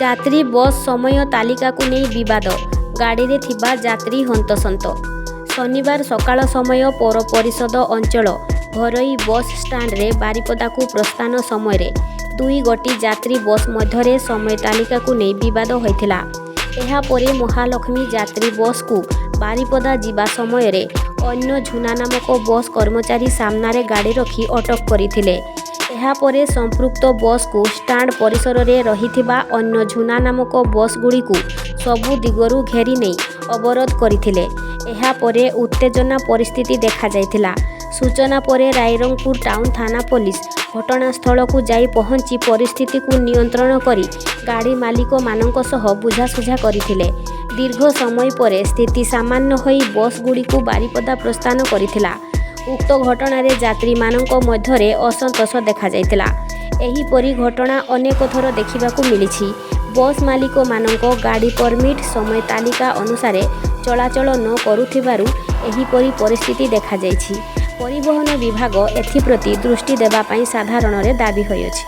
ଯାତ୍ରୀ ବସ୍ ସମୟ ତାଲିକାକୁ ନେଇ ବିବାଦ, ଗାଡ଼ିରେ ଥିବା ଯାତ୍ରୀ ହନ୍ତସନ୍ତ। ଶନିବାର ସକାଳ ସମୟ ପୌର ପରିଷଦ ଅଞ୍ଚଳ ଘରୋଇ ବସ୍ ଷ୍ଟାଣ୍ଡରେ ବାରିପଦାକୁ ପ୍ରସ୍ଥାନ ସମୟରେ ଦୁଇ ଗୋଟି ଯାତ୍ରୀ ବସ୍ ମଧ୍ୟରେ ସମୟ ତାଲିକାକୁ ନେଇ ବିବାଦ ହୋଇଥିଲା। ଏହାପରେ ମହାଲକ୍ଷ୍ମୀ ଯାତ୍ରୀ ବସ୍କୁ ବାରିପଦା ଯିବା ସମୟରେ ଅନ୍ୟ ଝୁନା ନାମକ ବସ୍ କର୍ମଚାରୀ ସାମ୍ନାରେ ଗାଡ଼ି ରଖି ଅଟକ କରିଥିଲେ। ଏହାପରେ ସମ୍ପୃକ୍ତ ବସ୍କୁ ଷ୍ଟାଣ୍ଡ ପରିସରରେ ରହିଥିବା ଅନ୍ୟ ଝୁନା ନାମକ ବସ୍ଗୁଡ଼ିକୁ ସବୁ ଦିଗରୁ ଘେରି ନେଇ ଅବରୋଧ କରିଥିଲେ। ଏହାପରେ ଉତ୍ତେଜନା ପରିସ୍ଥିତି ଦେଖାଯାଇଥିଲା। ସୂଚନା ପରେ ରାଇରଙ୍ଗପୁର ଟାଉନ ଥାନା ପୋଲିସ ଘଟଣାସ୍ଥଳକୁ ଯାଇ ପହଞ୍ଚି ପରିସ୍ଥିତିକୁ ନିୟନ୍ତ୍ରଣ କରି ଗାଡ଼ି ମାଲିକମାନଙ୍କ ସହ ବୁଝାସୁଝା କରିଥିଲେ। ଦୀର୍ଘ ସମୟ ପରେ ସ୍ଥିତି ସାମାନ୍ୟ ହୋଇ ବସ୍ଗୁଡ଼ିକୁ ବାରିପଦା ପ୍ରସ୍ଥାନ କରିଥିଲା। ଉକ୍ତ ଘଟଣାରେ ଯାତ୍ରୀମାନଙ୍କ ମଧ୍ୟରେ ଅସନ୍ତୋଷ ଦେଖାଯାଇଥିଲା। ଏହିପରି ଘଟଣା ଅନେକ ଥର ଦେଖିବାକୁ ମିଳିଛି। ବସ୍ ମାଲିକମାନଙ୍କ ଗାଡ଼ି ପରମିଟ୍ ସମୟ ତାଲିକା ଅନୁସାରେ ଚଳାଚଳ ନ କରୁଥିବାରୁ ଏହିପରି ପରିସ୍ଥିତି ଦେଖାଯାଇଛି। ପରିବହନ ବିଭାଗ ଏଥିପ୍ରତି ଦୃଷ୍ଟି ଦେବା ପାଇଁ ସାଧାରଣରେ ଦାବି ହୋଇଅଛି।